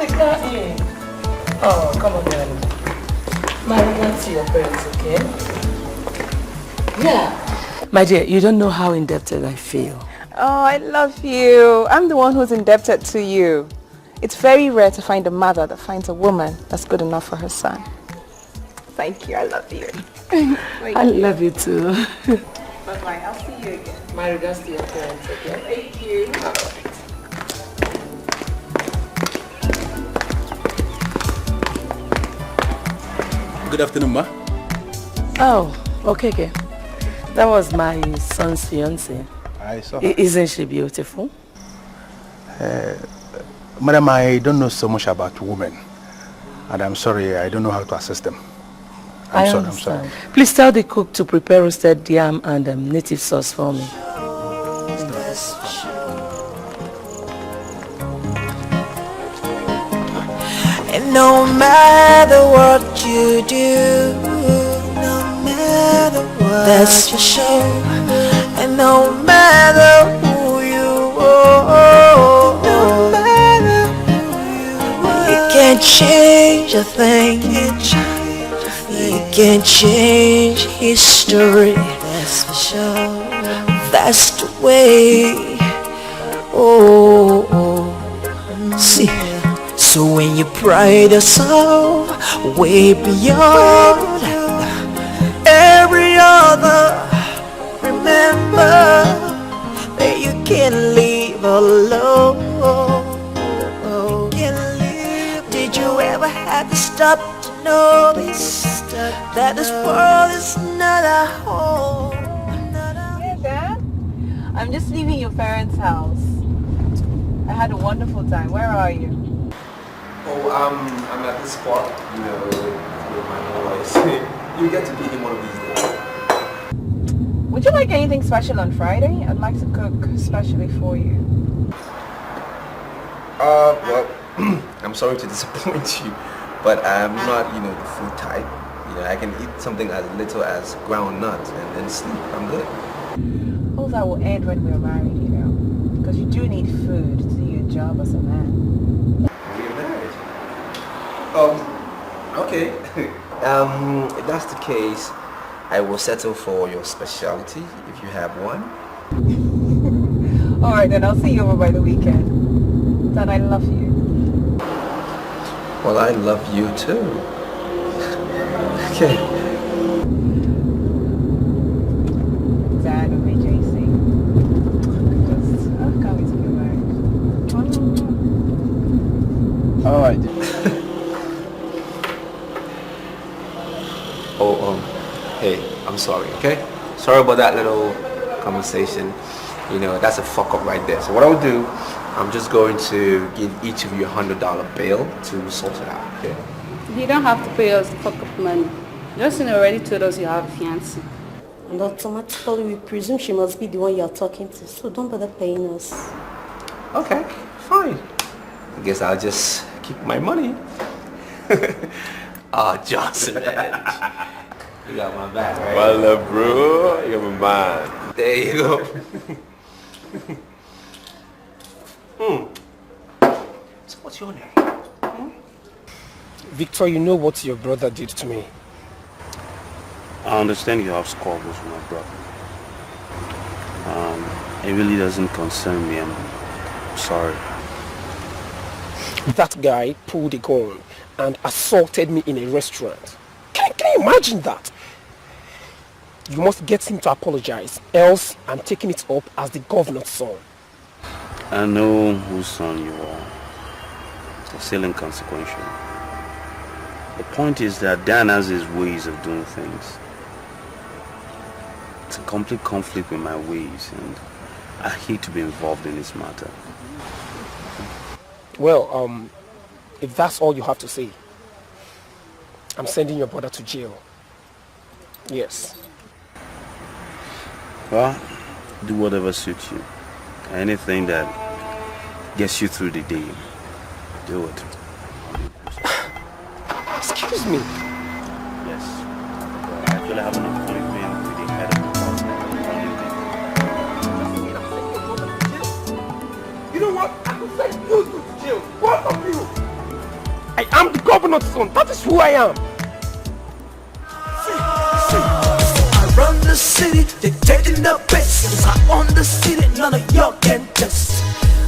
I got you. Oh, come on, darling. My regards to your parents, okay? Yeah. My dear, you don't know how indebted I feel. Oh, I love you. I'm the one who's indebted to you. It's very rare to find a mother that finds a woman that's good enough for her son. Thank you. I love you. I love you too. Bye-bye. I'll see you again. My regards to your parents, okay? Thank you. Good afternoon, ma. Oh, okay. That was my son's fiancée. I saw her. Isn't she beautiful? Madam, I don't know so much about women. And I'm sorry, I don't know how to assist them. I'm sorry. Please tell the cook to prepare roasted yam and native sauce for me. And no matter what you do, no matter what, that's your show. And no matter who you are, no matter who you are, you can't change a thing. You can't change history. That's for sure. That's the way. See. So when you pride yourself way beyond every other, remember that you can't live alone. Did you ever have to stop to notice that this world is not a home? Hey, Dad. I'm just leaving your parents' house. I had a wonderful time. Where are you? Oh, I'm at this spot, you know, with my boys. You get to meet him one of these days. Would you like anything special on Friday? I'd like to cook especially for you. Well, I'm sorry to disappoint you, but I'm not, you know, the food type. You know, I can eat something as little as ground nuts and then sleep. I'm good. All that will end when we're married, you know, because you do need food to do your job as a man. Okay. If that's the case, I will settle for your specialty if you have one. Alright, then I'll see you over by the weekend. Dad, I love you. Well, I love you too. Okay. Dad of AJC. I can't wait to get married. Alright. Hey, I'm sorry, okay? Sorry about that little conversation. You know, that's a fuck up right there. So what I'll do, I'm just going to give each of you $100 bill to sort it out, okay? You don't have to pay us the fuck up money. Justin already told us you have a fiancé. And automatically we presume she must be the one you're talking to, so don't bother paying us. Okay, fine. I guess I'll just keep my money. Johnson. You got my back, right? Well, bro, you got my mind. There you go. So what's your name? Victor, you know what your brother did to me. I understand you have squabbles with my brother. It really doesn't concern me. I'm sorry. That guy pulled a gun and assaulted me in a restaurant. Can you imagine that? You must get him to apologize, else I'm taking it up as the governor's son. I know whose son you are. It's still inconsequential. The point is that Dan has his ways of doing things. It's a complete conflict with my ways, and I hate to be involved in this matter. Well, if that's all you have to say, I'm sending your brother to jail. Yes. Well, do whatever suits you. Anything that gets you through the day, do it. Excuse me. Yes. I actually have an appointment with the head of the You know what? I could send you to jail. Both of you. governor's son. That is who I am. I run the city, dictating the business. I own the city, none of y'all can test.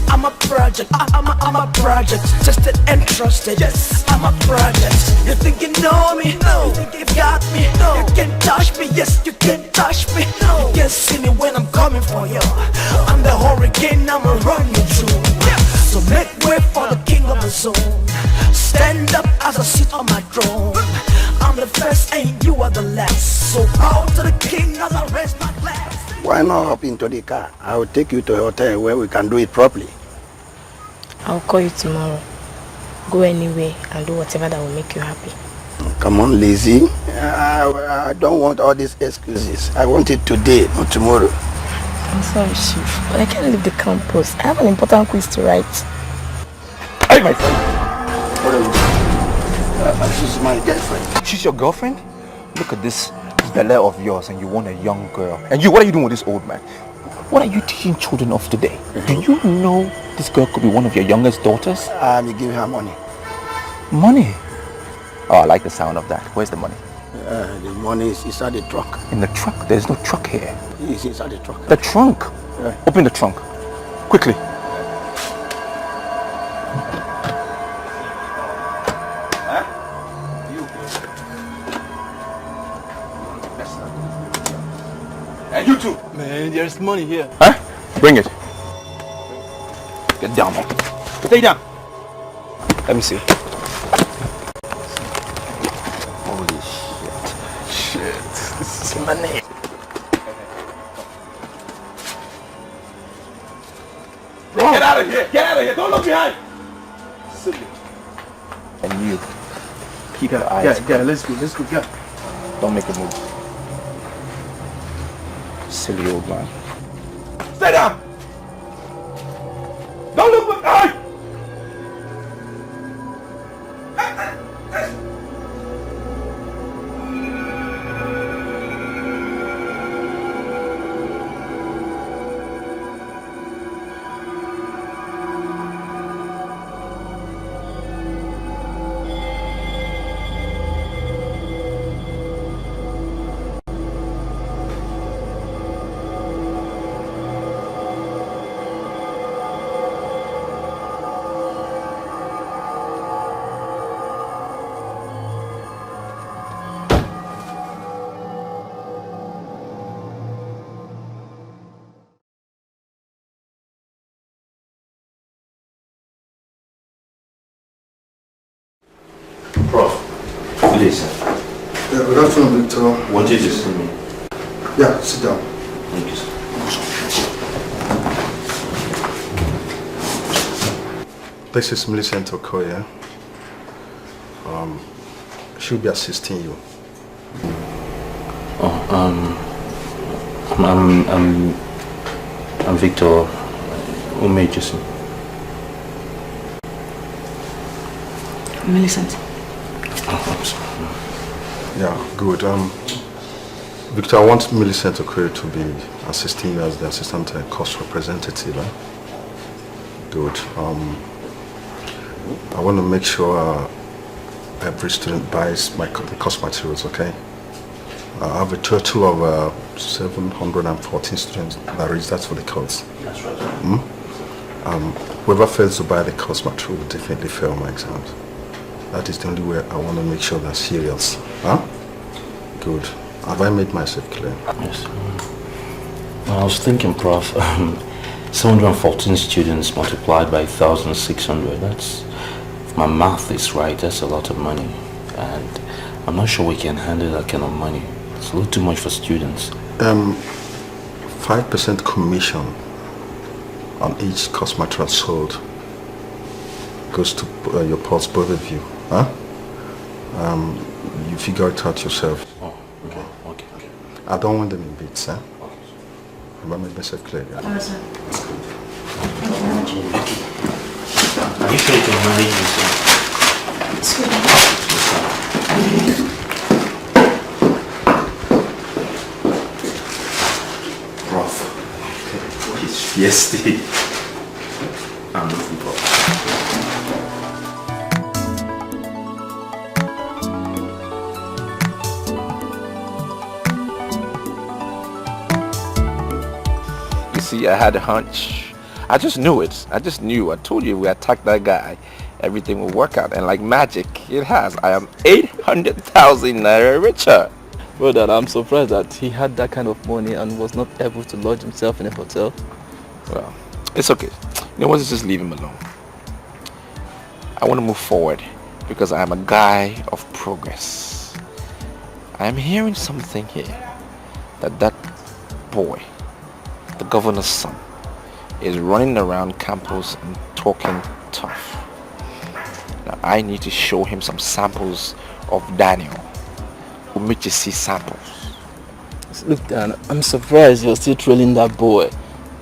I'm a project, I'm a project, tested and trusted. Yes, I'm a project. You think you know me? No. You think you got me? No. You can't touch me. Yes, you can't touch me. No. You can't see me when I'm coming for you. I'm the hurricane, I'ma run you through. So make way for the king of the zone. Stand up as I sit on my throne. I'm the first and you are the last. So bow to the king as I raise my glass. Why not hop into the car? I will take you to a hotel where we can do it properly. I'll call you tomorrow. Go anywhere and do whatever that will make you happy. Come on, lazy. I don't want all these excuses. I want it today, not tomorrow. I'm sorry, Chief, but I can't leave the campus. I have an important quiz to write. Hey, my friend. What are you? She's my girlfriend. She's your girlfriend? Look at this belly of yours and you want a young girl. And you, what are you doing with this old man? What are you teaching children of today? Do you know this girl could be one of your youngest daughters? You give her money. Money? Oh, I like the sound of that. Where's the money? The money is inside the trunk. In the trunk? There's no truck here. It's inside the trunk. The trunk? Yeah. Open the trunk. Quickly. And you too. Man, there's money here. Huh? Bring it. Get down, man. Stay down. Let me see. Holy shit. Shit. This is money. Get out of here. Get out of here. Don't look behind. Silly. And you. Keep your eyes. Yeah, let's go. Let's go. Yeah. Don't make a move. Silly old man. Stay down! Don't look behind! Prof, please. Yeah, good afternoon, Victor. Wanted to see me. Yeah, sit down. Thank you, sir. This is Millicent Okoye. She'll be assisting you. Oh, I'm Victor Ugezu. Millicent. Oh, I'm sorry. Yeah, good. Victor, I want Millicent Okoye to be assisting you as the assistant cost representative. Good. I want to make sure every student buys the course materials, okay? I have a total of 714 students that registered for the course. That's right. Whoever fails to buy the course material will definitely fail my exams. That is the only way I want to make sure they're serious. Huh? Good. Have I made myself clear? Yes. I was thinking, Prof, 714 students multiplied by 1,600. That's, if my math is right, that's a lot of money. And I'm not sure we can handle that kind of money. It's a little too much for students. 5% commission on each course material sold goes to your pulse, both of you. Huh? You figure it out yourself. Oh, okay. Okay. I don't want them in bits, huh? Okay. Have I made myself clear? Yeah? Alright, sir. Thank you very much. Are you sure you can manage this? Excuse me. Prof, it's fiesty. I'm looking for. See, I had a hunch. I just knew it. I just knew. I told you, we attacked that guy, everything will work out. And like magic, it has. I am 800,000 naira richer. Brother, I'm surprised that he had that kind of money and was not able to lodge himself in a hotel. Well, it's okay. You know what? Just leave him alone. I want to move forward because I am a guy of progress. I am hearing something here that boy, the governor's son, is running around campus and talking tough. Now I need to show him some samples of Daniel. Ugezu samples. Look, Dan, I'm surprised you're still trailing that boy.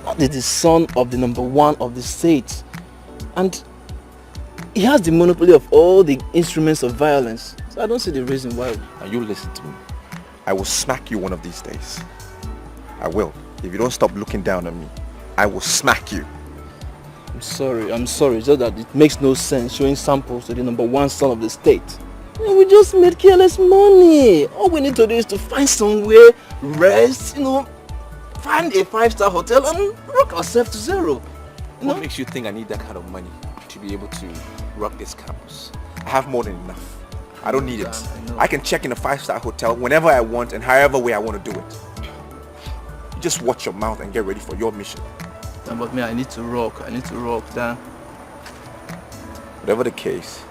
That is the son of the #1 of the state. And he has the monopoly of all the instruments of violence. So I don't see the reason why. Now you listen to me. I will smack you one of these days. I will. If you don't stop looking down on me, I will smack you. I'm sorry. Just that it makes no sense showing samples to the #1 son of the state. We just made careless money. All we need to do is to find somewhere, rest, find a 5-star hotel and rock ourselves to zero. What makes you think I need that kind of money to be able to rock this campus? I have more than enough. I don't need it. I can check in a 5-star hotel whenever I want and however way I want to do it. You just watch your mouth and get ready for your mission. But me, I need to rock, Dan. Whatever the case,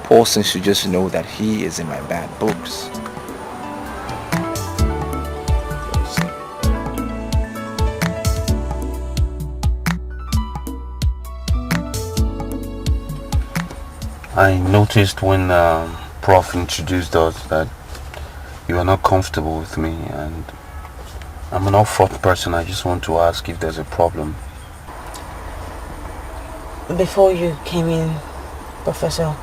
Paulson should just know that he is in my bad books. I noticed when Prof introduced us that you are not comfortable with me, and I'm an off-front person. I just want to ask if there's a problem. Before you came in, Professor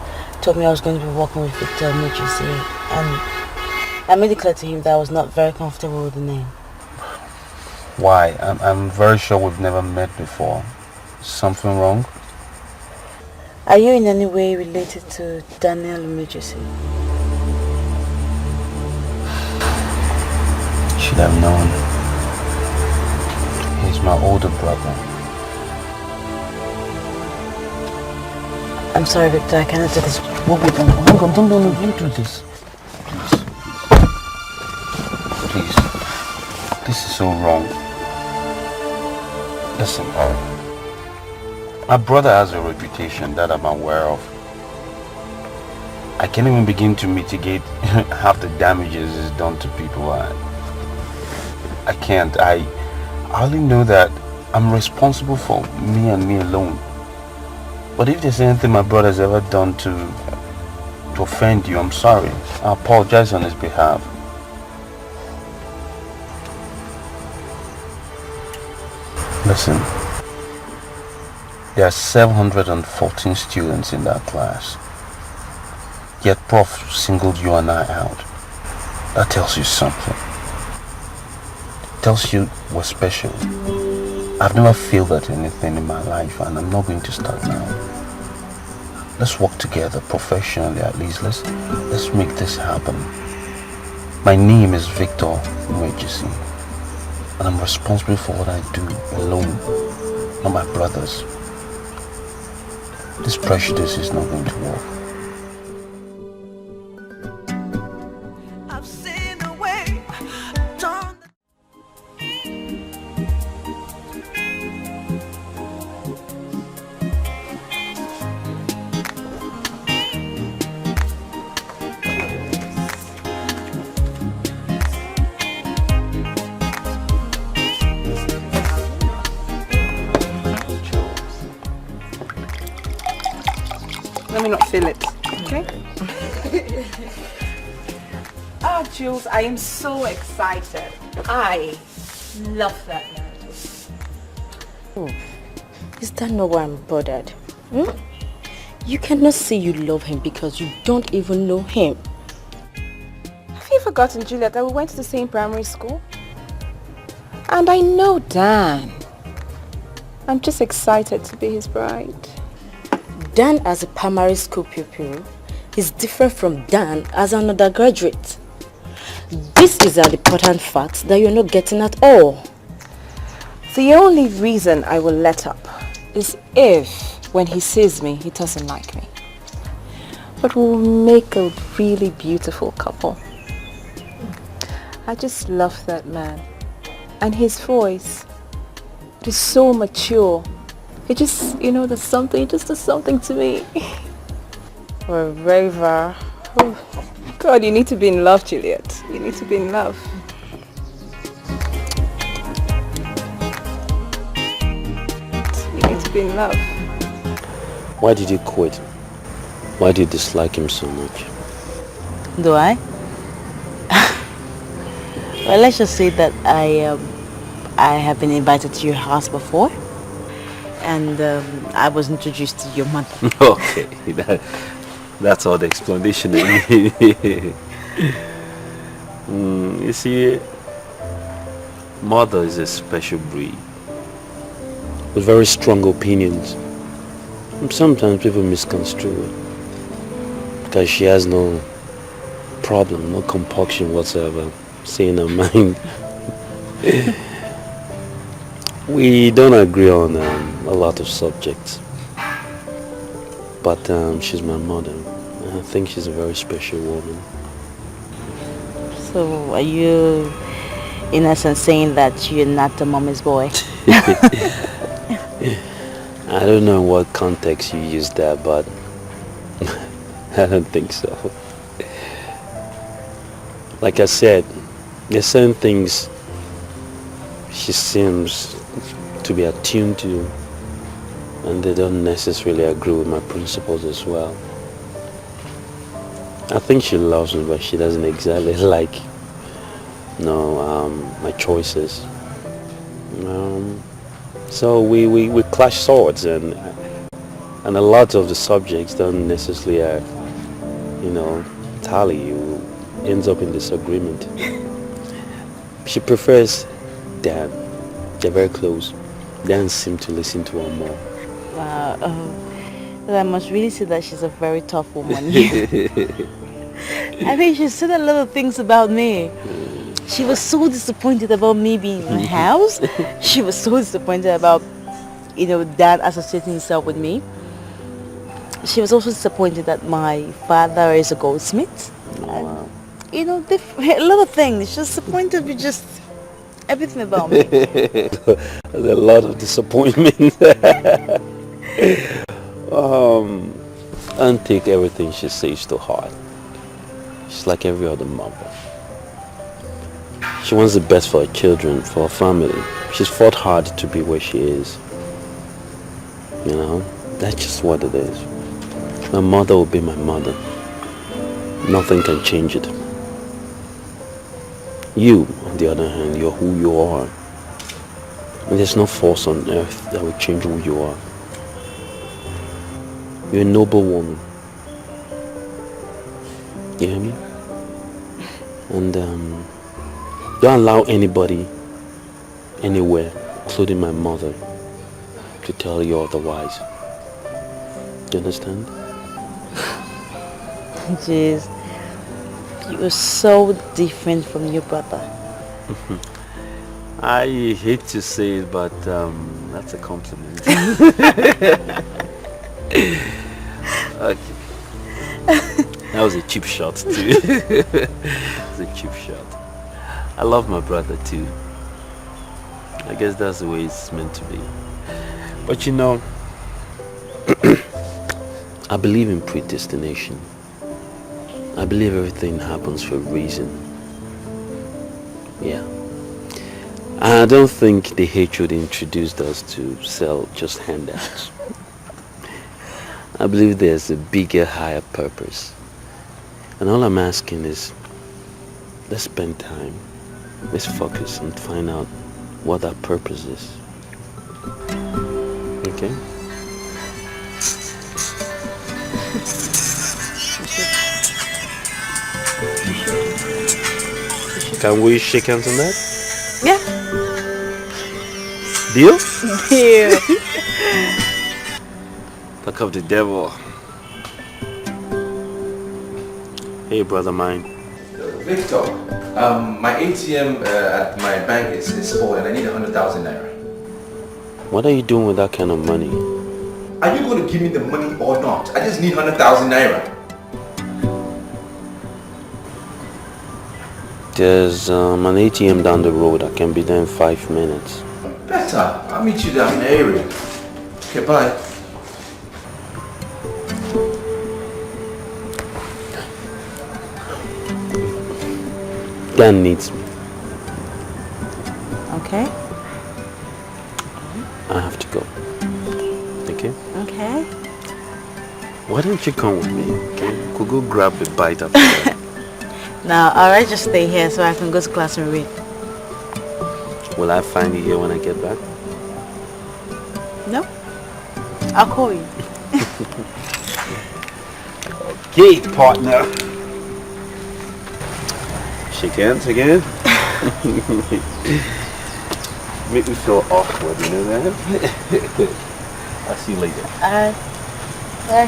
told me I was going to be working with Victor Ugezu, and I made it clear to him that I was not very comfortable with the name. Why? I'm very sure we've never met before. Something wrong? Are you in any way related to Daniel Ugezu? Should have known. He's my older brother. I'm sorry, Victor, I cannot do this. Wait, hang on, don't do this. Please. This is so wrong. Listen, my brother has a reputation that I'm aware of. I can't even begin to mitigate half the damages is done to people. I can't. I only know that I'm responsible for me and me alone. But if there's anything my brother's ever done to offend you, I'm sorry. I apologize on his behalf. Listen, there are 714 students in that class. Yet Prof singled you and I out. That tells you something. It tells you we're special. I've never failed at anything in my life, and I'm not going to start now. Let's work together professionally, at least. Let's make this happen. My name is Victor Ugezu, and I'm responsible for what I do alone, not my brothers. This prejudice is not going to work. Let me not feel it, okay? Oh, Jules, I am so excited. I love that narrative. Oh, is that not why I'm bothered? You cannot say you love him because you don't even know him. Have you forgotten, Juliet, that we went to the same primary school? And I know Dan. I'm just excited to be his bride. Dan as a primary school pupil is different from Dan as an undergraduate. This is an important fact that you're not getting at all. The only reason I will let up is if, when he sees me, he doesn't like me. But we'll make a really beautiful couple. I just love that man. And his voice, it is so mature. It just, you know, there's something, it just does something to me. For a raver. Oh, God, you need to be in love, Juliet. You need to be in love. You need to be in love. Why did you quit? Why do you dislike him so much? Do I? Well, let's just say that I have been invited to your house before, and I was introduced to your mother. Okay, that's all the explanation. You see, mother is a special breed with very strong opinions. And sometimes people misconstrue it because she has no problem, no compunction whatsoever saying her mind. We don't agree on a lot of subjects, but she's my mother. I think she's a very special woman. So are you, in essence, saying that you're not the mommy's boy? I don't know in what context you use that, but I don't think so. Like I said, there's certain things she seems to be attuned to, and they don't necessarily agree with my principles as well. I think she loves me, but she doesn't exactly like my choices. So we clash swords, and a lot of the subjects don't necessarily tally. Ends up in disagreement. She prefers Dan. They're very close. Dan seems to listen to her more. Wow. But I must really say that she's a very tough woman. I mean, she said a lot of things about me. She was so disappointed about me being in the house. She was so disappointed about, Dan associating himself with me. She was also disappointed that my father is a goldsmith. Wow. A lot of things. She's disappointed with just everything about me. There's a lot of disappointment. Don't take everything she says to heart. She's like every other mother. She wants the best for her children, for her family. She's fought hard to be where she is. That's just what it is. My mother will be my mother. Nothing can change it. You, on the other hand, you're who you are. And there's no force on earth that will change who you are. You're a noble woman. You hear me? And don't allow anybody, anywhere, including my mother, to tell you otherwise. You understand? Jeez, you are so different from your brother. I hate to say it, but that's a compliment. Okay. That was a cheap shot too. It's a cheap shot. I love my brother too. I guess that's the way it's meant to be. But I believe in predestination. I believe everything happens for a reason. Yeah. I don't think the hatred introduced us to sell just handouts. I believe there's a bigger, higher purpose. And all I'm asking is, let's spend time, let's focus and find out what that purpose is. Okay? Can we shake hands on that? Yeah. Deal? Deal. Talk of the devil. Hey, brother mine. Victor, my ATM at my bank is full and I need 100,000 naira. What are you doing with that kind of money? Are you going to give me the money or not? I just need 100,000 naira. There's an ATM down the road. I can be there in 5 minutes. Better. I'll meet you down in the area. Okay, bye. Dan needs me. Okay. I have to go. Okay? Okay. Why don't you come with me? Okay? Could go grab a bite after that. Now, I'll just stay here so I can go to class and read. Will I find you here when I get back? No. I'll call you. Okay, partner. Shake hands again. Make me feel awkward, you know that? I'll see you later. Bye. Bye.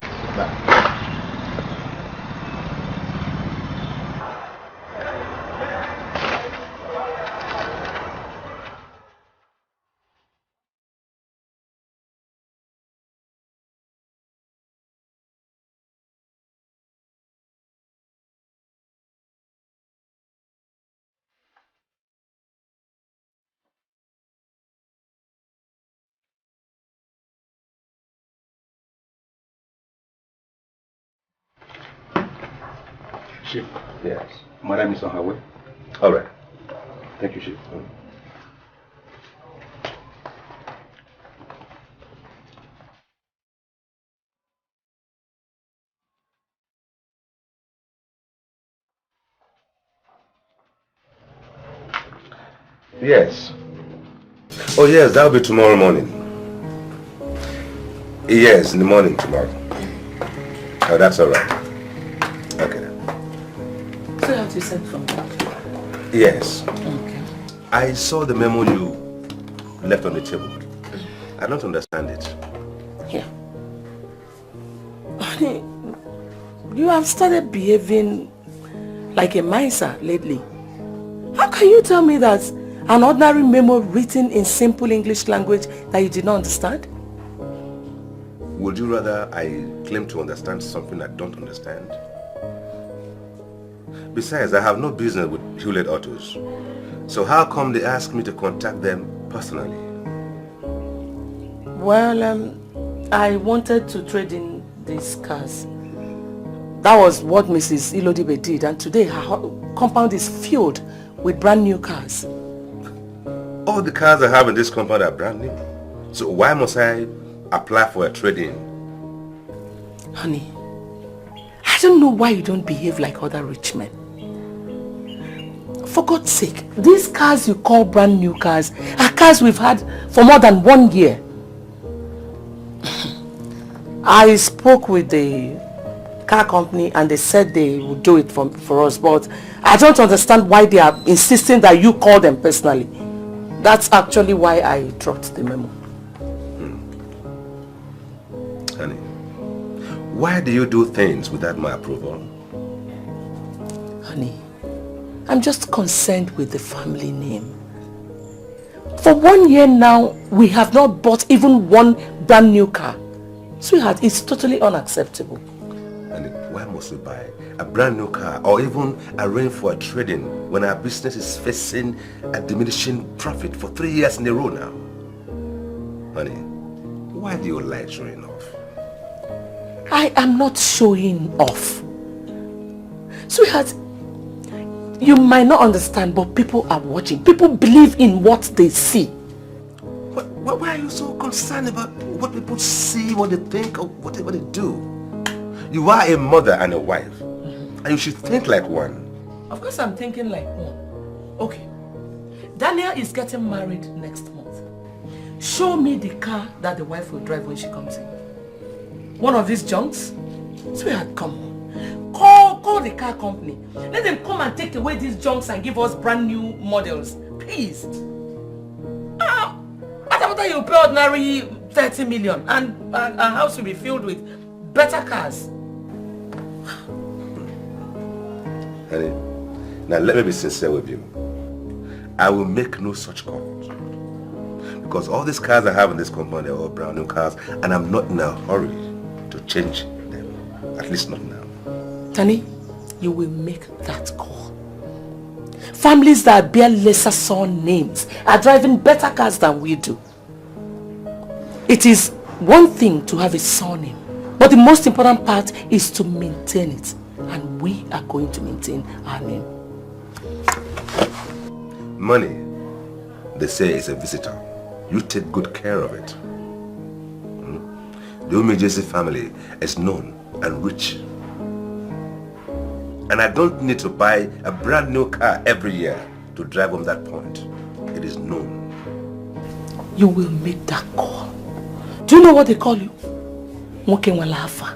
Chief. Yes. Madam is on her way. All right. Thank you, Chief. Yes. Oh, yes, that'll be tomorrow morning. Yes, in the morning tomorrow. Oh, that's all right. Okay. So have you sent from that? Yes. Okay. I saw the memo you left on the table. I don't understand it. Yeah. Honey, you have started behaving like a miser lately. How can you tell me that an ordinary memo written in simple English language that you did not understand? Would you rather I claim to understand something I don't understand? Besides, I have no business with Hewlett Autos. So how come they ask me to contact them personally? Well, I wanted to trade in these cars. That was what Mrs. Ilodibe did, and today her compound is filled with brand new cars. All the cars I have in this compound are brand new. So why must I apply for a trade-in? Honey, I don't know why you don't behave like other rich men. For God's sake, these cars you call brand new cars are cars we've had for more than 1 year. I spoke with the car company and they said they would do it for us, but I don't understand why they are insisting that you call them personally. That's actually why I dropped the memo. Honey, why do you do things without my approval? Honey, I'm just concerned with the family name. For 1 year now, we have not bought even one brand new car. Sweetheart, it's totally unacceptable. And why must we buy a brand new car or even arrange for a trade-in when our business is facing a diminishing profit for 3 years in a row now? Honey, why do you like showing off? I am not showing off. Sweetheart, you might not understand, but people are watching. People believe in what they see. Why are you so concerned about what people see, what they think, or what they do? You are a mother and a wife, and you should think like one. Of course I'm thinking like one. Okay, Daniel is getting married next month. Show me the car that the wife will drive when she comes in. One of these junks? Sweetheart, come on. Call the car company. Let them come and take away these junks and give us brand new models. Please. After you pay ordinary 30 million and our house will be filled with better cars. Honey, now let me be sincere with you. I will make no such calls. Because all these cars I have in this compound are all brand new cars, and I'm not in a hurry to change them. At least not now. Tani, you will make that call. Families that bear lesser son names are driving better cars than we do. It is one thing to have a surname, but the most important part is to maintain it. And we are going to maintain our name. Money, they say, is a visitor. You take good care of it. The Ugezu family is known and rich. And I don't need to buy a brand new car every year to drive on that point. It is known. You will make that call. Do you know what they call you? Mwokenwelafa.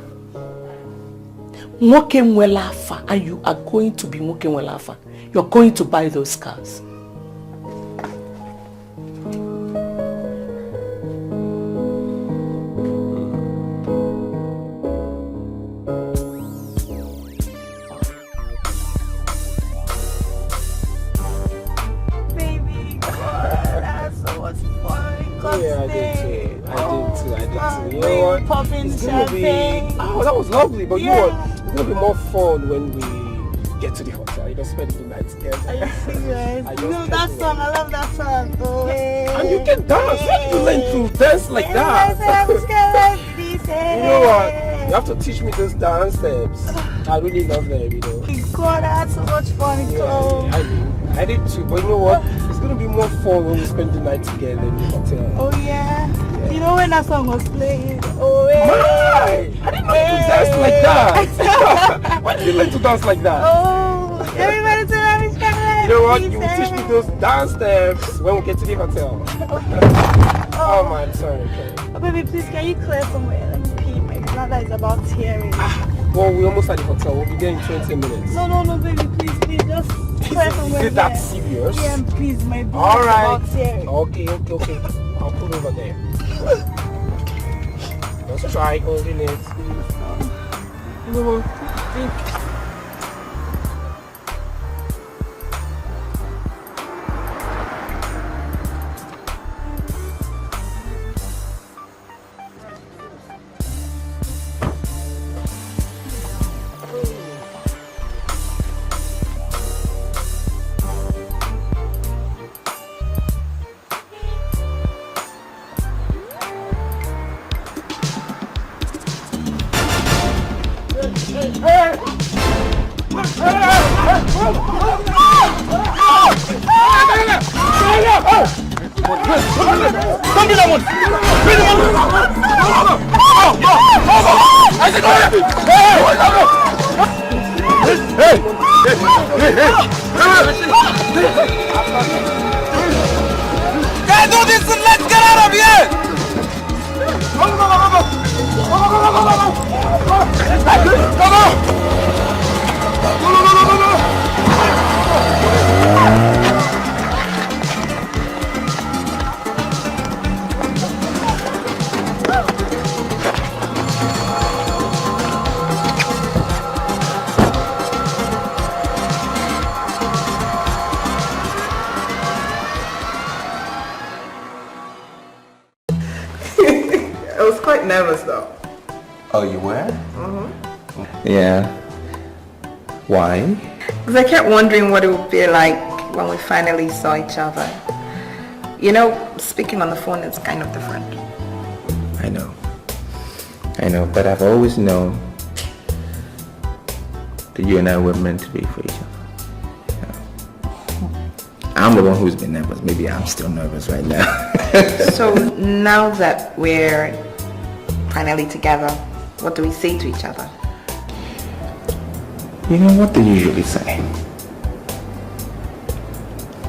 Mwokenwelafa. And you are going to be Mwokenwelafa. You're going to buy those cars. Oh, that was lovely, but you know what? It's gonna be more fun when we get to the hotel. You don't spend the night together. Are you serious? You know that song, I love that song. Oh, and you can dance. You learn to dance like that. You know what? You have to teach me those dance steps. I really love them, you know. God, I had so much fun. I did too, but you know what? It's gonna be more fun when we spend the night together in the hotel. Oh yeah. You know when that song was playing? Oh yeah. I didn't know you could dance like that. Why did you learn to dance like that? Oh, everybody tell me. You know what? You will teach me those dance steps when we get to the hotel. Oh man, sorry. Okay. Oh baby, please can you clear somewhere? Let me pee. My bladder is about tearing. Well, we almost at the hotel. We'll be there in 20 minutes. No, baby, please, just clear somewhere. Is it that serious? Yeah, please, my bladder all right. is about tearing. Okay. I'll put over there. Let's try holding it. No, Don't do that one! Bring the one! Guys, do this and let's get out of here! I was quite nervous though. Oh, you were? Mm-hmm. Yeah. Why? Because I kept wondering what it would feel like when we finally saw each other. You know, speaking on the phone is kind of different. I know, but I've always known that you and I were meant to be for each other. I'm the one who's been nervous. Maybe I'm still nervous right now. So now that we're finally together, what do we say to each other? You know what they usually say?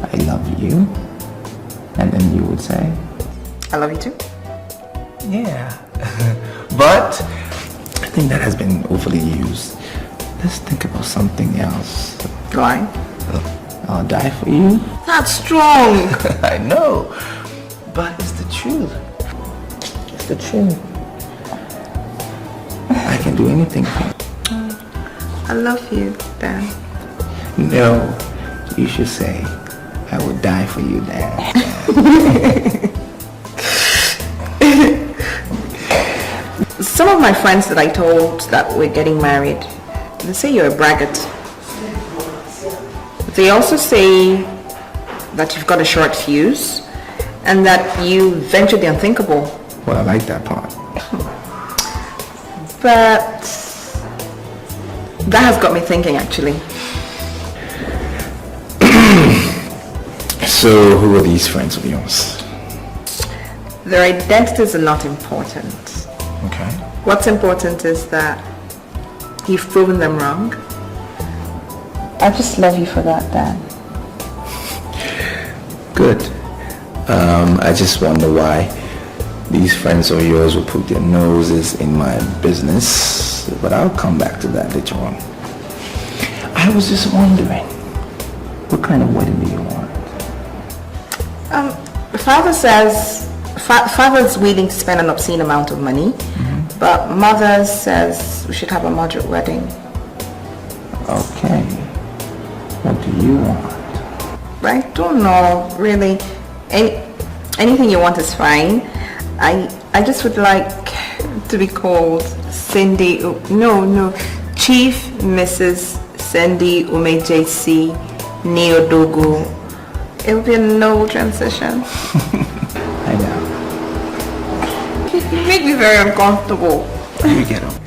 I love you. And then you would say? I love you too. Yeah. But I think that has been overly used. Let's think about something else. Why? I'll die for you. That's strong. I know. But it's the truth. It's the truth. I can do anything for you. I love you, Dan. No, you should say, I would die for you, Dan. Some of my friends that I told that we're getting married, they say you're a braggart. They also say that you've got a short fuse and that you venture the unthinkable. Well, I like that part. But that has got me thinking, actually. So, who are these friends of yours? Their identities are not important. Okay. What's important is that you've proven them wrong. I just love you for that, Dan. Good. I just wonder why these friends of yours will put their noses in my business, but I'll come back to that later on. I was just wondering, what kind of wedding do you want? Father says, Father's willing to spend an obscene amount of money, but Mother says we should have a moderate wedding. Okay. What do you want? I don't know, really. Anything you want is fine. I just would like to be called Cindy, Chief Mrs. Cindy Umejesi Neodogu. It would be a noble transition. I know. You make me very uncomfortable. You get him.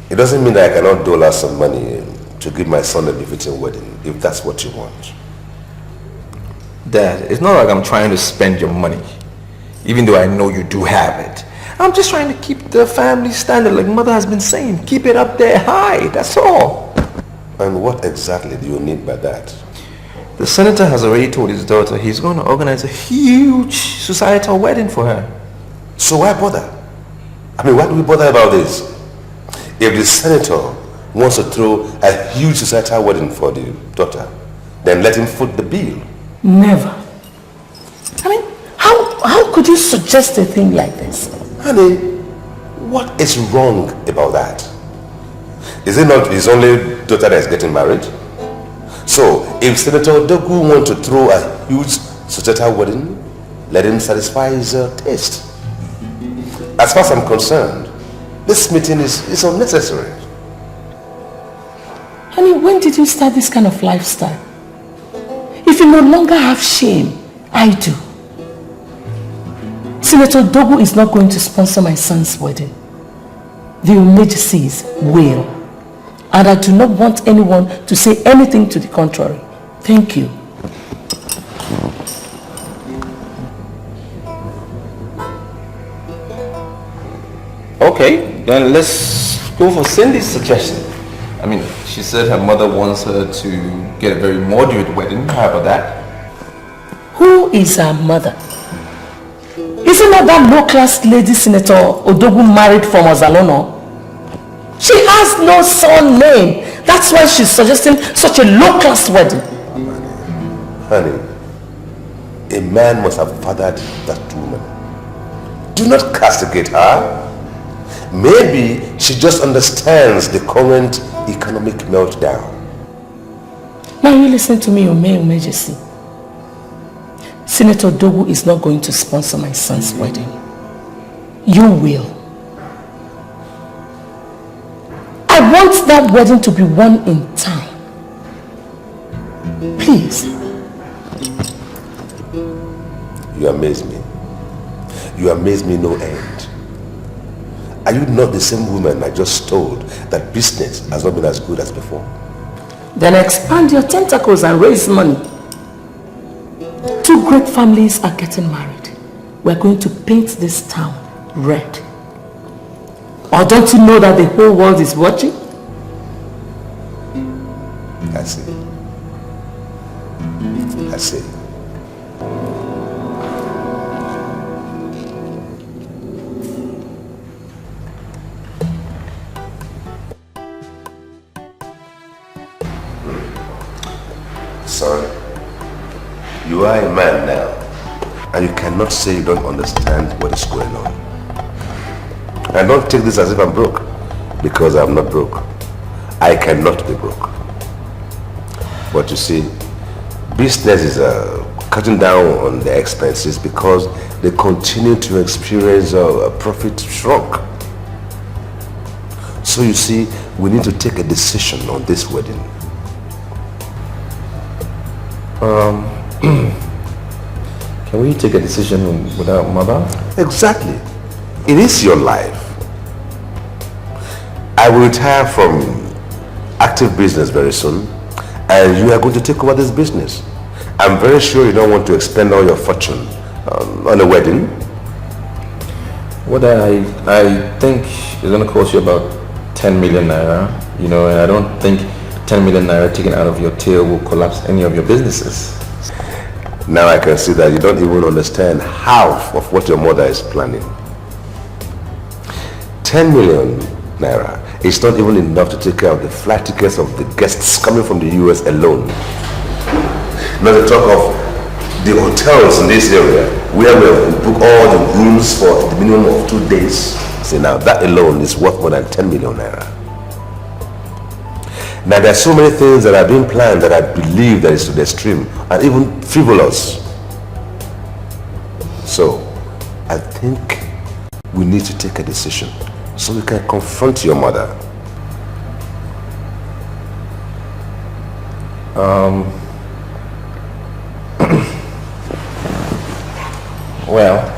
It doesn't mean that I cannot dole out some money to give my son a befitting wedding, if that's what you want. Dad, it's not like I'm trying to spend your money, even though I know you do have it. I'm just trying to keep the family standard, like Mother has been saying. Keep it up there high, that's all. And what exactly do you need by that? The senator has already told his daughter he's going to organize a huge societal wedding for her. So why bother? I mean, why do we bother about this? If the senator wants to throw a huge societal wedding for the daughter, then let him foot the bill. Never. I mean, how could you suggest a thing like this? Honey, what is wrong about that? Is it not his only daughter that is getting married? So, if Senator Dogu wants to throw a huge societal wedding, let him satisfy his taste. As far as I'm concerned, this meeting is unnecessary. Honey, when did you start this kind of lifestyle? If you no longer have shame, I do. Senator Dogu is not going to sponsor my son's wedding. The Umejesis will. And I do not want anyone to say anything to the contrary. Thank you. Okay, then let's go for Cindy's suggestion. I mean, she said her mother wants her to get a very moderate wedding. How about that? Who is her mother? Isn't that that low-class lady Senator Odogu married from Ozalono? She has no son name. That's why she's suggesting such a low-class wedding. Honey, a man must have fathered that woman. Do not castigate her. Maybe she just understands the current economic meltdown. Now you listen to me, Umejesi. Senator Dogu is not going to sponsor my son's wedding. You will. I want that wedding to be one in time. Please. You amaze me. You amaze me no end. Are you not the same woman I just told that business has not been as good as before? Then expand your tentacles and raise money. Two great families are getting married. We're going to paint this town red. Or don't you know that the whole world is watching? I see. I see. Son, you are a man now, and you cannot say you don't understand what is going on. And don't take this as if I'm broke, because I'm not broke. I cannot be broke. But you see, business is cutting down on the expenses because they continue to experience a profit shrunk. So you see, we need to take a decision on this wedding. Can we take a decision without mother? Exactly. It is your life. I will retire from active business very soon, and you are going to take over this business. I'm very sure you don't want to expend all your fortune on a wedding. What I think is going to cost you about 10 million naira, you know, and I don't think 10 million naira taken out of your tail will collapse any of your businesses. Now I can see that you don't even understand half of what your mother is planning. 10 million naira is not even enough to take care of the flight tickets of the guests coming from the US alone. Not to talk of the hotels in this area where we have booked all the rooms for the minimum of 2 days. See, now that alone is worth more than 10 million naira. Now there are so many things that are being planned that I believe that is to the extreme and even frivolous. So I think we need to take a decision so we can confront your mother. Well,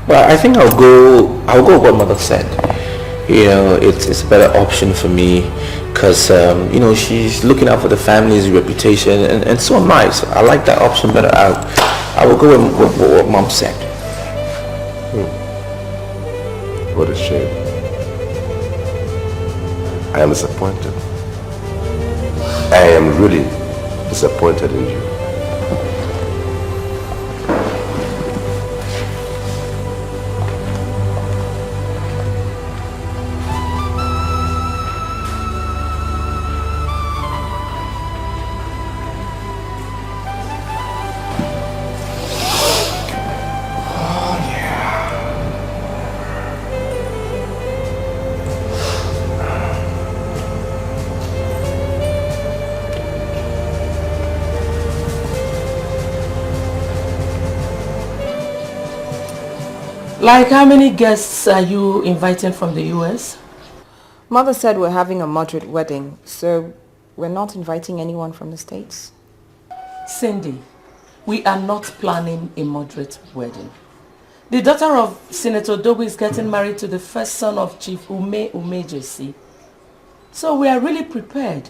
well, I think I'll go with what mother said. You know, it's a better option for me because, you know, she's looking out for the family's reputation and so am I. So I like that option better. I will go with what mom said. What a shame. I am disappointed. I am really disappointed in you. Like how many guests are you inviting from the US? Mother said we're having a moderate wedding, so we're not inviting anyone from the States. Cindy, we are not planning a moderate wedding. The daughter of Senator Dogo is getting married to the first son of Chief Ugezu. So we are really prepared.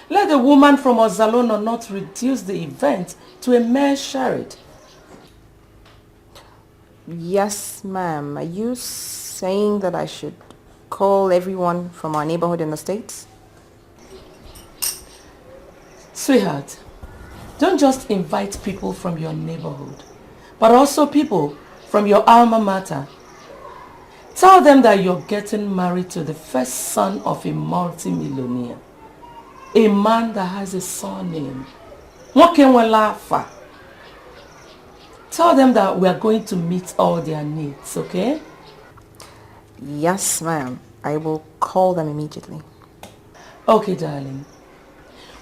Let the woman from Ozalono not reduce the event to a mere charade. Yes, ma'am. Are you saying that I should call everyone from our neighborhood in the States? Sweetheart, don't just invite people from your neighborhood, but also people from your alma mater. Tell them that you're getting married to the first son of a multi-millionaire. A man that has a surname. Nwokenwelafa. Tell them that we are going to meet all their needs, okay? Yes, ma'am. I will call them immediately. Okay, darling.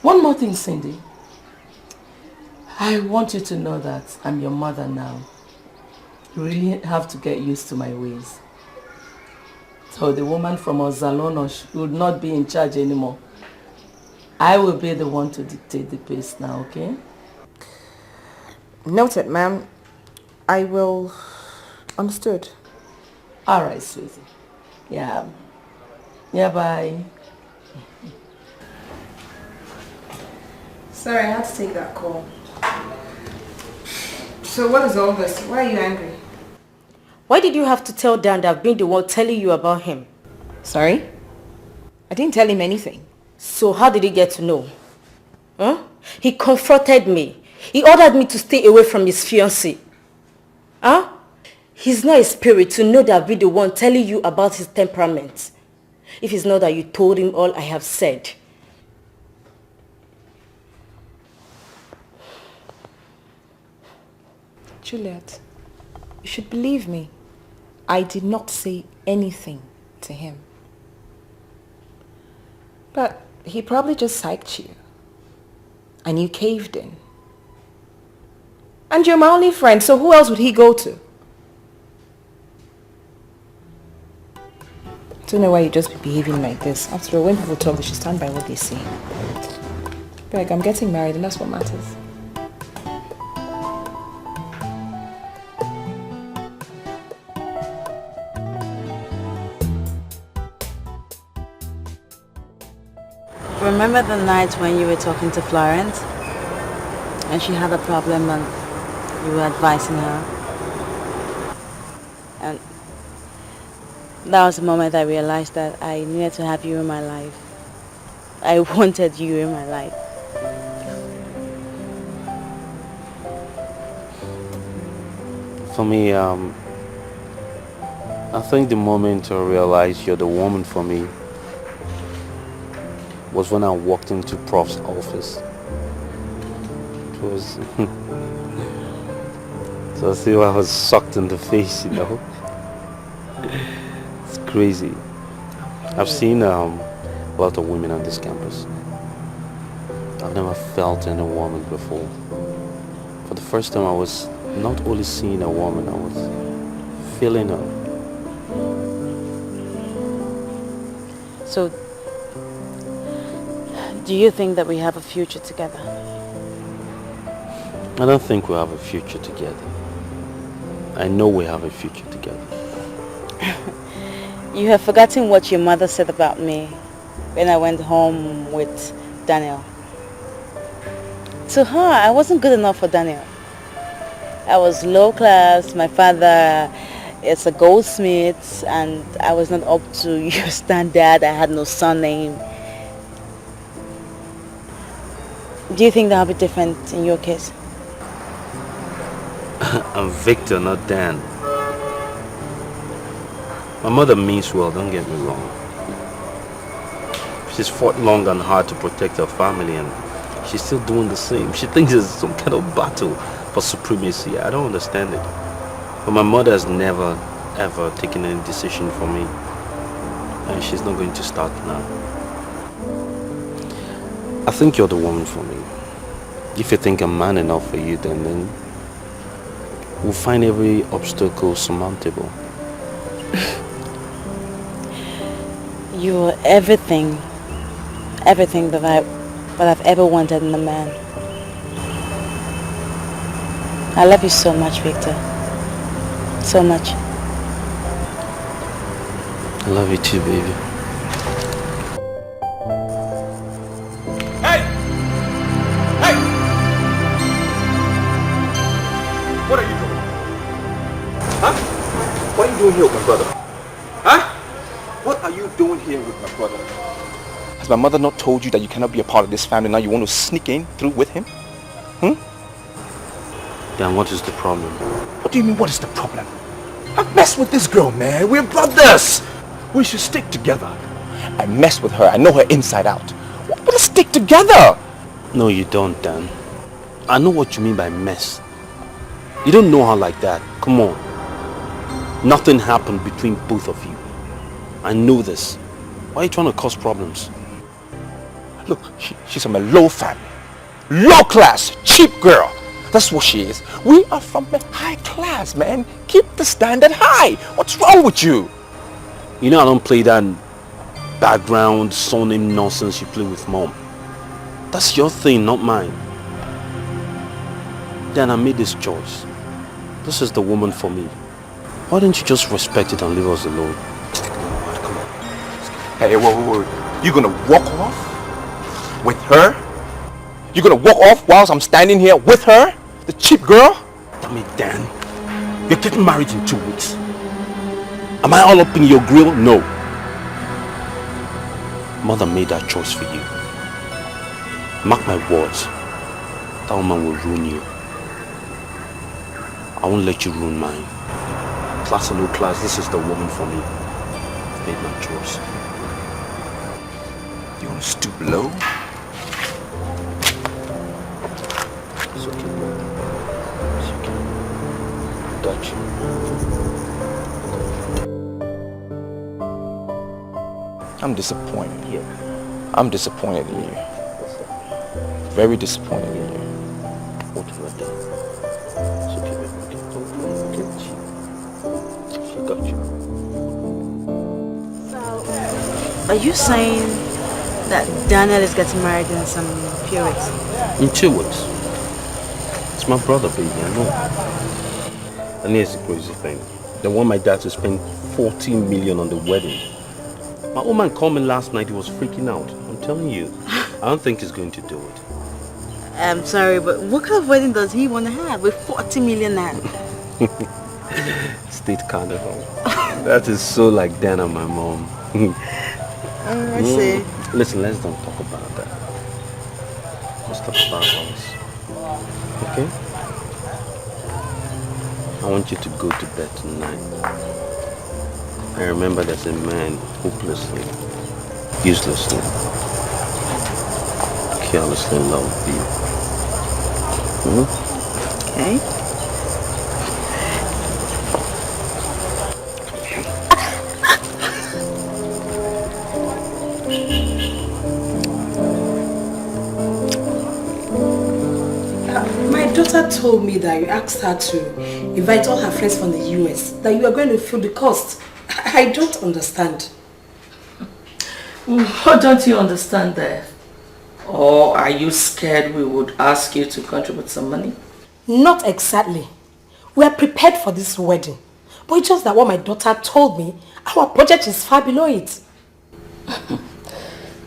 One more thing, Cindy. I want you to know that I'm your mother now. You really have to get used to my ways. So the woman from Ozalono should not be in charge anymore. I will be the one to dictate the pace now, okay? Noted, ma'am. I will... Understood. Alright, sweetie. Yeah. Yeah, bye. Sorry, I had to take that call. So what is all this? Why are you angry? Why did you have to tell Dan that I've been the one telling you about him? Sorry? I didn't tell him anything. So how did he get to know? Huh? He confronted me. He ordered me to stay away from his fiancée. Huh? He's not a spirit to know that I'll be the one telling you about his temperament. If it's not that you told him all I have said. Juliet, you should believe me. I did not say anything to him. But he probably just psyched you. And you caved in. And you're my only friend, so who else would he go to? I don't know why you just be behaving like this. After all, when people talk, they should stand by what they say. Like, I'm getting married and that's what matters. Remember the night when you were talking to Florence? And she had a problem and you were advising her? And that was the moment I realized that I needed to have you in my life. I wanted you in my life. For me, I think the moment I realized you're the woman for me was when I walked into Prof's office. It was... so I feel I was sucked in the face, you know. It's crazy. I've seen a lot of women on this campus. I've never felt any woman before. For the first time I was not only seeing a woman, I was feeling her. So, do you think that we have a future together? I don't think we have a future together. I know we have a future together. You have forgotten what your mother said about me when I went home with Daniel. To her, I wasn't good enough for Daniel. I was low class, my father is a goldsmith, and I was not up to your standard. I had no surname. Do you think that'll be different in your case? I'm Victor, not Dan. My mother means well, don't get me wrong. She's fought long and hard to protect her family, and she's still doing the same. She thinks it's some kind of battle for supremacy. I don't understand it. But my mother has never, ever taken any decision for me. And she's not going to start now. I think you're the woman for me. If you think I'm man enough for you, then we'll find every obstacle surmountable. You're everything that I've ever wanted in a man. I love you so much, Victor. So much. I love you too, baby. Hey! Hey! What are you doing? Huh? What are you doing here with my brother? Huh? What are you doing here with my brother? Has my mother not told you that you cannot be a part of this family? Now you want to sneak in through with him? Dan, what is the problem? What do you mean, what is the problem? I've messed with this girl, man. We're brothers. We should stick together. I messed with her. I know her inside out. Let's stick together. No, you don't, Dan. I know what you mean by mess. You don't know her like that. Come on. Nothing happened between both of you. I know this. Why are you trying to cause problems? Look, she's from a low family. Low class, cheap girl. That's what she is. We are from a high class, man. Keep the standard high. What's wrong with you? You know I don't play that background surname nonsense you play with mom. That's your thing, not mine. Dan, I made this choice. This is the woman for me. Why don't you just respect it and leave us alone? Come on. Hey, wait. You gonna walk off with her? You gonna walk off whilst I'm standing here with her? The cheap girl? Damn it, Dan. You're getting married in 2 weeks. Am I all up in your grill? No. Mother made that choice for you. Mark my words. That woman will ruin you. I won't let you ruin mine. Class or no class, this is the woman for me. I've made my choice. You wanna stoop low? It's okay. It's okay. Got you. I'm disappointed. Yeah. I'm disappointed in you. Very disappointed in you. What have I done? Are you saying that Daniel is getting married in some few weeks? In 2 weeks. It's my brother, baby, I know. And here's the crazy thing. They want my dad to spend 14 million on the wedding. My old man called me last night, he was freaking out. I'm telling you, I don't think he's going to do it. I'm sorry, but what kind of wedding does he want to have with 40 million naira? State carnival. That is so like Dan and my mom. I see. Listen, let's don't talk about that. Let's talk about us. Okay? I want you to go to bed tonight. I remember there's a man hopelessly, uselessly, carelessly in love with you. Okay. My daughter told me that you asked her to invite all her friends from the US, that you are going to fill the cost. I don't understand. What don't you understand there? Or are you scared we would ask you to contribute some money? Not exactly. We are prepared for this wedding. But it's just that what my daughter told me, our budget is far below it.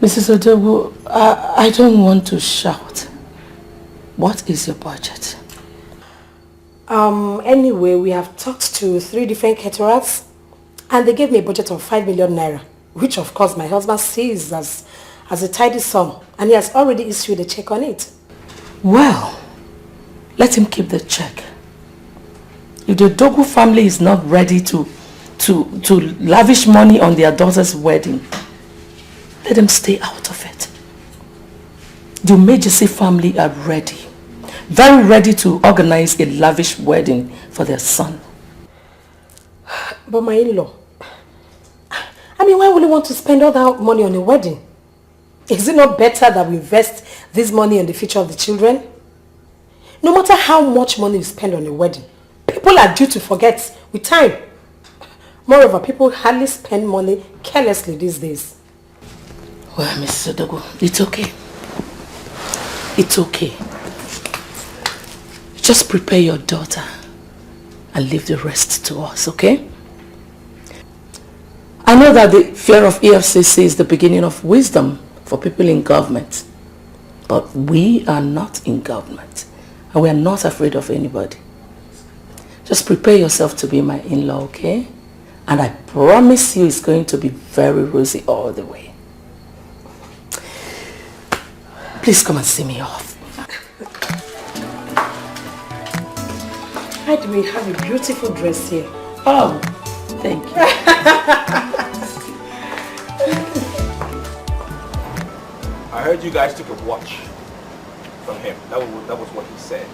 Mrs. Odogu, I don't want to shout. What is your budget? Anyway, we have talked to 3 different caterers and they gave me a budget of 5 million naira, which of course my husband sees as a tidy sum, and he has already issued a check on it. Well, let him keep the check. If the Dogu family is not ready to lavish money on their daughter's wedding, let them stay out of it. The Ugezu family are ready, very ready to organize a lavish wedding for their son. But my in-law, I mean, why would you want to spend all that money on a wedding? Is it not better that we invest this money in the future of the children? No matter how much money you spend on a wedding, people are due to forget with time. Moreover, people hardly spend money carelessly these days. Well, Mrs. Odogu, it's okay. It's okay. Just prepare your daughter and leave the rest to us, okay? I know that the fear of EFCC is the beginning of wisdom for people in government. But we are not in government. And we are not afraid of anybody. Just prepare yourself to be my in-law, okay? And I promise you it's going to be very rosy all the way. Please come and see me off. Why do we have a beautiful dress here? Oh, thank you. I heard you guys took a watch from him. That was what he said.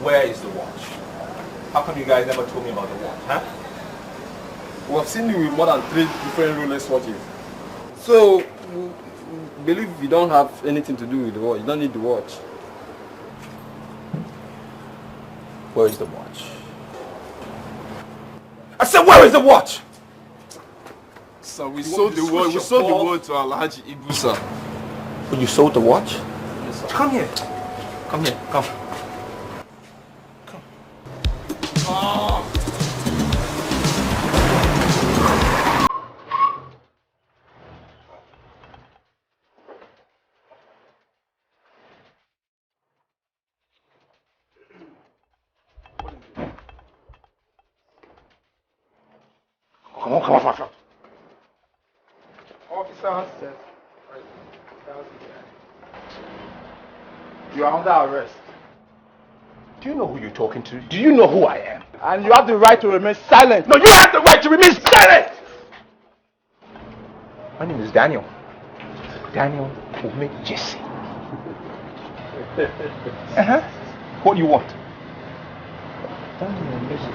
Where is the watch? How come you guys never told me about the watch, huh? We have seen you with more than 3 different Rolex watches. So, we believe you don't have anything to do with the watch. You don't need the watch. Where is the watch? I said, where is the watch? So we sold the watch. We sold the watch to Alhaji Ibusa. Well, you sold the watch? Yes, sir. Come here. Come here. Come. Come. Oh. Come on, come on. Officer says, you are under arrest. Do you know who you're talking to? Do you know who I am? And you have the right to remain silent. No, you have the right to remain silent! My name is Daniel. Daniel Ugezu. What do you want? Daniel Ugezu.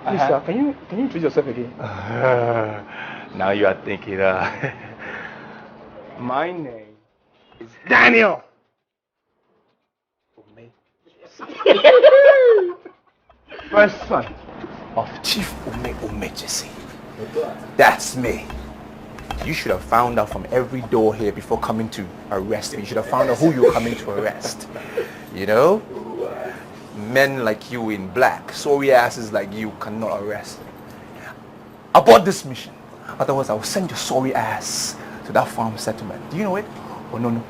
Please, sir, can you introduce yourself again? Now you are thinking, My name is Daniel. First son of Chief Ugezu. That's me. You should have found out from every door here before coming to arrest me. You should have found out who you're coming to arrest. You know? Men like you in black, sorry asses like you cannot arrest me. Abort this mission. Otherwise, I will send your sorry ass to that farm settlement. Do you know it? Oh, no.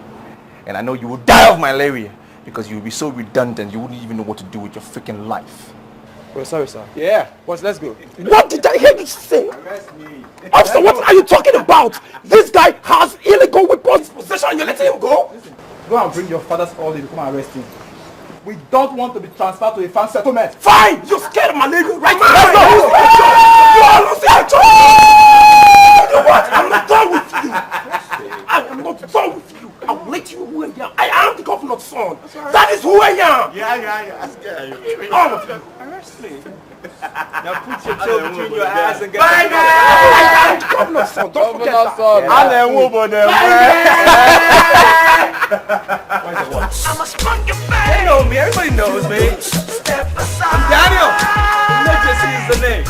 And I know you will die of malaria because you will be so redundant you wouldn't even know what to do with your freaking life. Oh, sorry, sir. Yeah, boss, let's go. What did I hear you say? Officer, what are you talking about? This guy has illegal weapons possession and you're letting him go? Listen, go and bring your father's order to come and arrest him. We don't want to be transferred to a farm settlement. Fine! You're scared of malaria, right? Let's go! You are losing control! You know what? I'm not done with you! I am not done with you! I will let you know who I am. I am the governor's son. That is who I am! Yeah. I'm scared. All of you. Arrest me. Now put your toe between your eyes and get Bye, man! I am the governor's son. Don't forget that. I'm the woman there, I'm a strong your face. They know me, everybody knows me. I'm Daniel. Emergency is the name.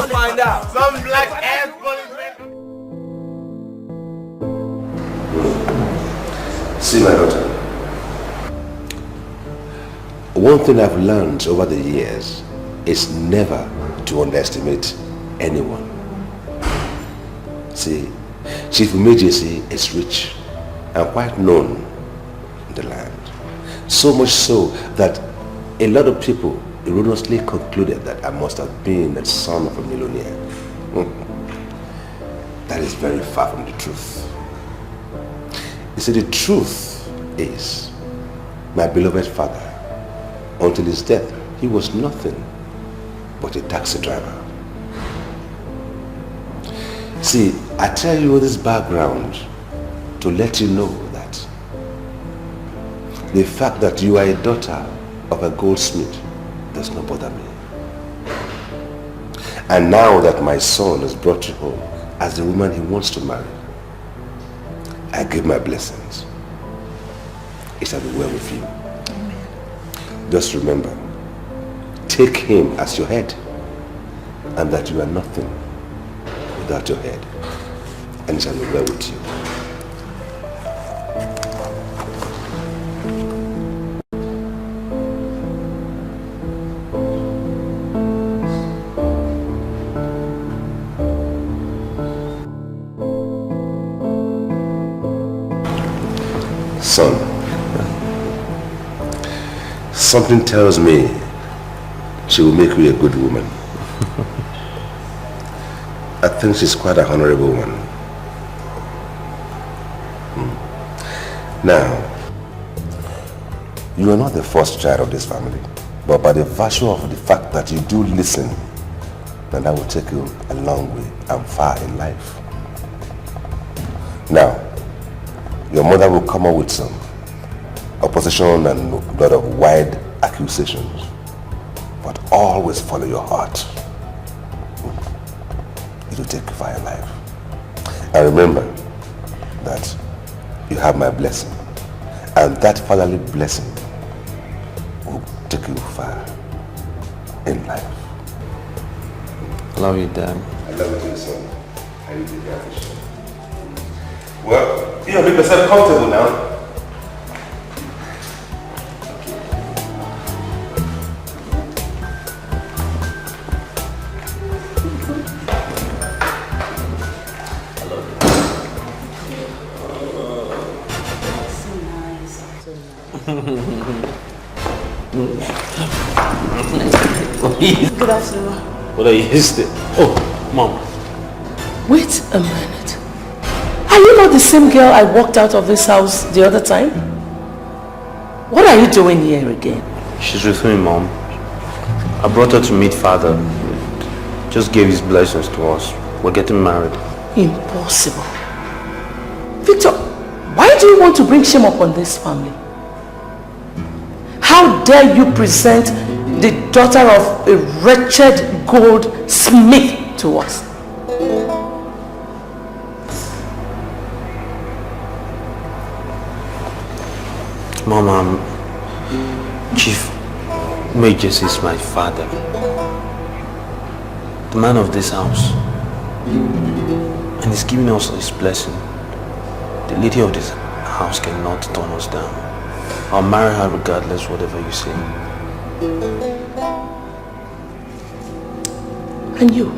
Find out. Some black ass policeman. See, my daughter. One thing I've learned over the years is never to underestimate anyone. See, Chief Ugezu is rich and quite known in the land. So much so that a lot of people erroneously concluded that I must have been the son of a millionaire. That is very far from the truth. You see, the truth is, my beloved father, until his death, he was nothing but a taxi driver. See, I tell you this background to let you know that the fact that you are a daughter of a goldsmith does not bother me. And now that my son has brought you home as the woman he wants to marry, I give my blessings. It shall be well with you. Amen. Just remember, take him as your head, and that you are nothing without your head, and it shall be well with you. Son, something tells me she will make you a good woman. I think she's quite a honorable one. Now, you are not the first child of this family, but by the virtue of the fact that you do listen, then that will take you a long way and far in life. Now, your mother will come up with some opposition and a lot of wide accusations, but always follow your heart. It will take you far in life. And remember that you have my blessing, and that fatherly blessing will take you far in life. I love you, Dad. I love you too, son. I really appreciate it. Well, you know, make yourself comfortable now. Good afternoon. What are you still? Oh, Mom. Wait a minute. Are you not the same girl I walked out of this house the other time? What are you doing here again? She's with me, Mom. I brought her to meet Father. Just gave his blessings to us. We're getting married. Impossible. Victor, why do you want to bring shame upon this family? How dare you present the daughter of a wretched goldsmith to us? Mom, Chief Ugezu is my father. The man of this house. And he's giving us his blessing. The lady of this house cannot turn us down. I'll marry her regardless, whatever you say. And you?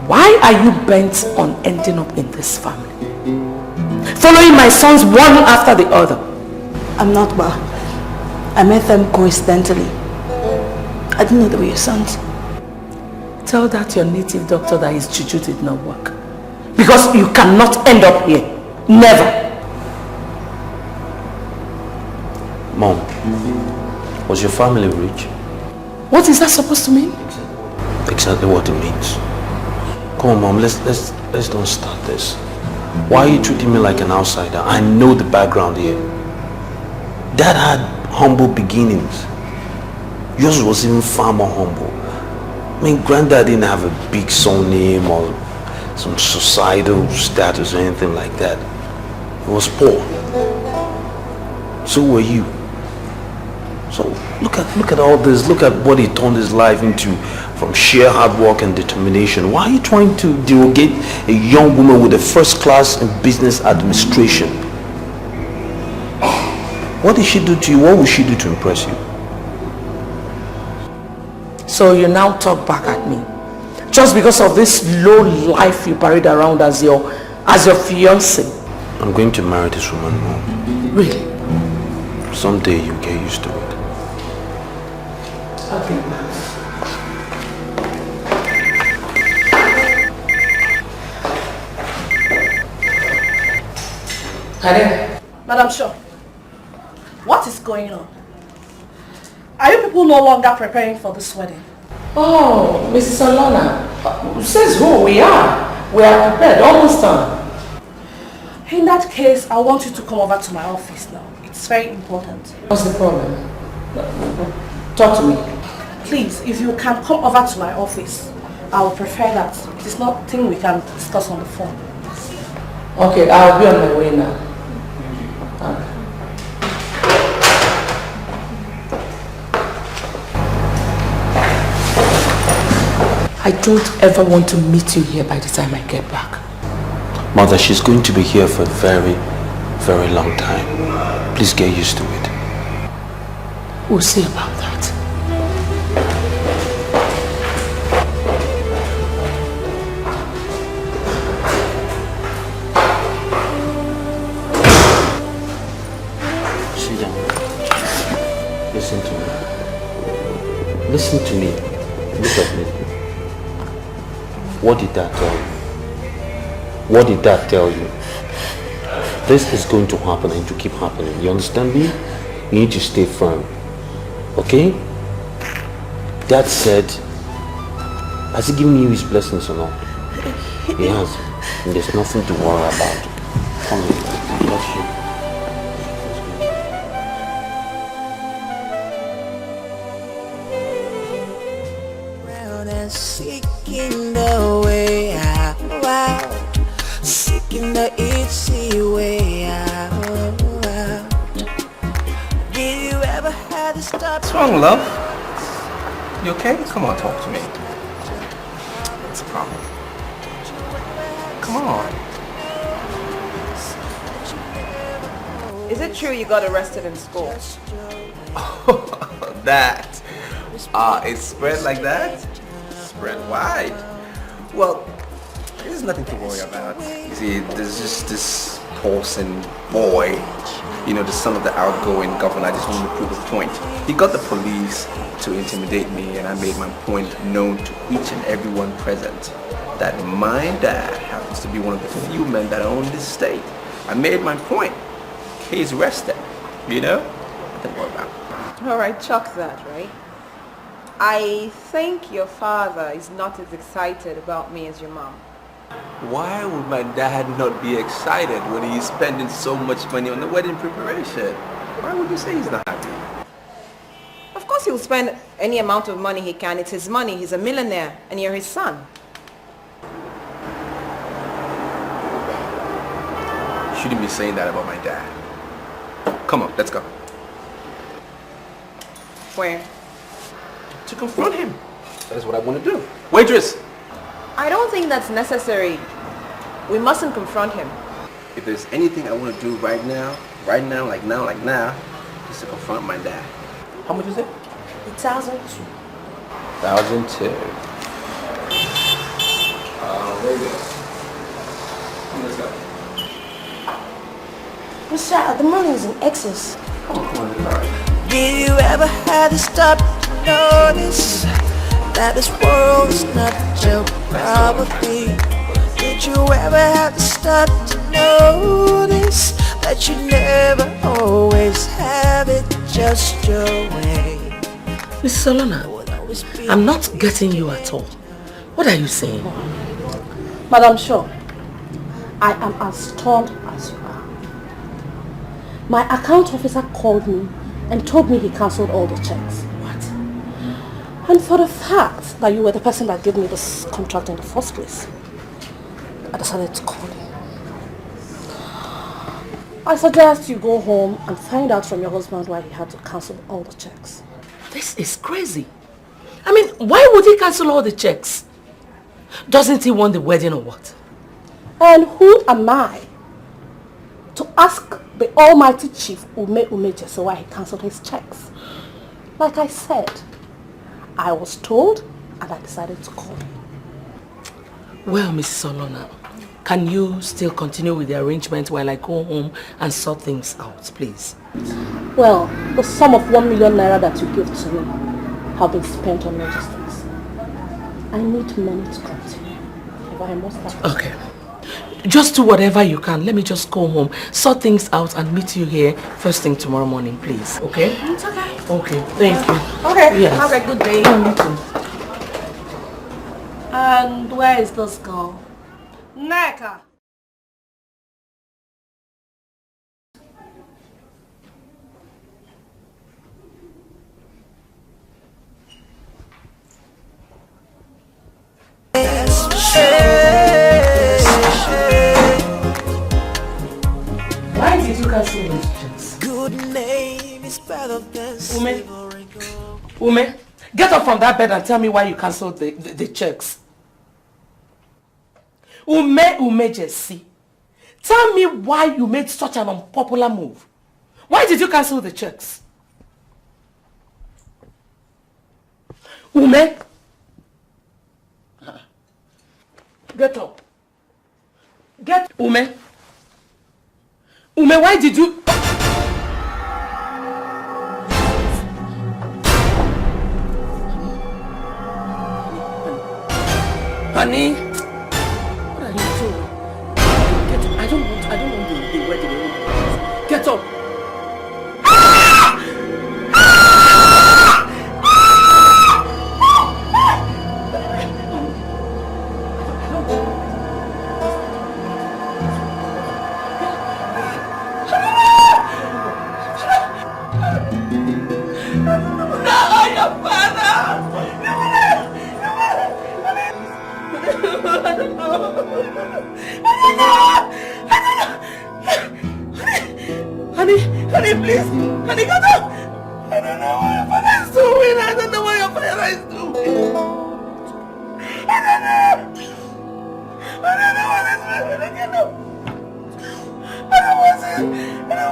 Why are you bent on ending up in this family? Following my sons one after the other. I'm not well. I met them coincidentally. I didn't know they were your sons. Tell that your native doctor that his juju did not work. Because you cannot end up here. Never. Mom, was your family rich? What is that supposed to mean? Exactly what it means. Come on, Mom, let's don't start this. Why are you treating me like an outsider? I know the background here. Dad had humble beginnings. Yours was even far more humble. I mean, Granddad didn't have a big surname or some societal status or anything like that. He was poor. So were you. So look at all this. Look at what he turned his life into, from sheer hard work and determination. Why are you trying to derogate a young woman with a first class in business administration? What did she do to you? What would she do to impress you? So you now talk back at me. Just because of this low life you parade around as your fiancé. I'm going to marry this woman, Mom. Really? Someday you get used to it. Okay. Madam Shaw, what is going on? Are you people no longer preparing for this wedding? Oh, Mrs. Alona, says who we are. We are prepared, almost done. In that case, I want you to come over to my office now. It's very important. What's the problem? Talk to me. Please, if you can come over to my office, I would prefer that. It is not a thing we can discuss on the phone. Okay, I'll be on my way now. Okay. I don't ever want to meet you here by the time I get back. Mother, she's going to be here for a very, very long time. Please get used to it. We'll see about that. Sit down. Listen to me. Listen to me. Look at me. What did that tell you? What did that tell you? This is going to happen and to keep happening. You understand me? You need to stay firm. Okay? Dad said, has he given you his blessings or not? He has. And there's nothing to worry about. Come here. Bless you. Seeking the way out, seeking the easy way out. Did you ever have to stop? What's wrong, love? You okay? Come on, talk to me. What's the problem? Come on. Is it true you got arrested in school? That. It's spread like that? Spread wide. Well, there's nothing to worry about. You see, there's just this Paulson boy, you know, the son of the outgoing governor. I just wanted to prove a point. He got the police to intimidate me, and I made my point known to each and everyone present that my dad happens to be one of the few men that own this state. I made my point. Case rested, you know? Nothing to worry about. All right, chuck that, right? I think your father is not as excited about me as your mom. Why would my dad not be excited when he's spending so much money on the wedding preparation? Why would you say he's not happy? Of course he'll spend any amount of money he can. It's his money. He's a millionaire and you're his son. Shouldn't be saying that about my dad. Come on, let's go. Where? To confront him. That is what I want to do. Waitress! I don't think that's necessary. We mustn't confront him. If there's anything I want to do right now, like now, is to confront my dad. How much is it? 1,002. 1,002. There you go. Let's go. Mr. The money is in excess. Come on. Did you ever have to stop to notice that this world is not your property? Did you ever have to stop to notice that you never always have it just your way? Miss Solana, I'm not getting you at all. What are you saying? Madam Shaw, I am as stunned as you are. My account officer called me and told me he cancelled all the checks. What? And for the fact that you were the person that gave me this contract in the first place, I decided to call you. I suggest you go home and find out from your husband why he had to cancel all the checks. This is crazy. I mean, why would he cancel all the checks? Doesn't he want the wedding or what? And who am I to ask the almighty chief Ugezu why he cancelled his checks? Like I said, I was told and I decided to call you. Well, Miss Solana, can you still continue with the arrangement while I go home and sort things out, please? Well, the sum of 1 million naira that you gave to me have been spent on logistics. I need money to continue. If I must have... Okay. Just do whatever you can. Let me just go home, sort things out and meet you here first thing tomorrow morning, please. Okay? It's okay. Okay, thank you. Okay, yes. have a good day. You too. And where is this girl? Neka! Why did you cancel those checks? Good name is better than Ume, get up from that bed and tell me why you cancelled the checks. Ugezu, tell me why you made such an unpopular move. Why did you cancel the checks? Ume, get up. Ume, why did you... Honey, what are you doing? I don't want the wedding. Get up. Honey, please. Honey, get up. I don't know what your father is doing. I don't know what your father is doing. I don't know what is happening. Get up. I don't want it. No.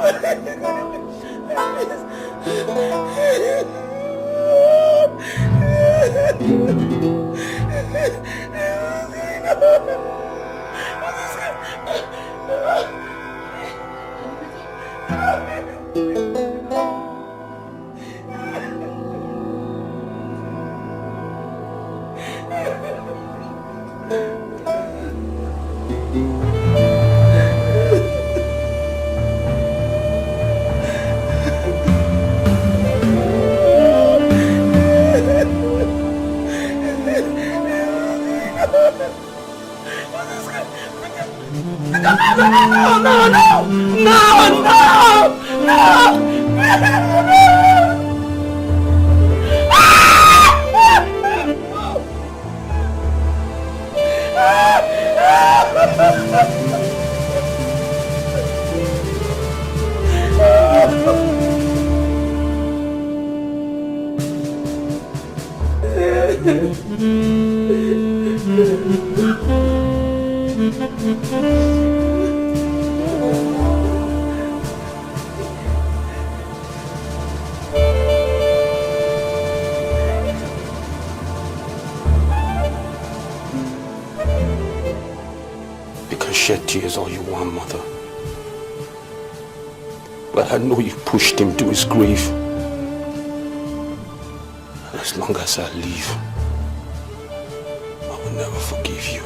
You can shed tears all you want, Mother. But I know you pushed him to his grave. And as long as I live, I will never forgive you.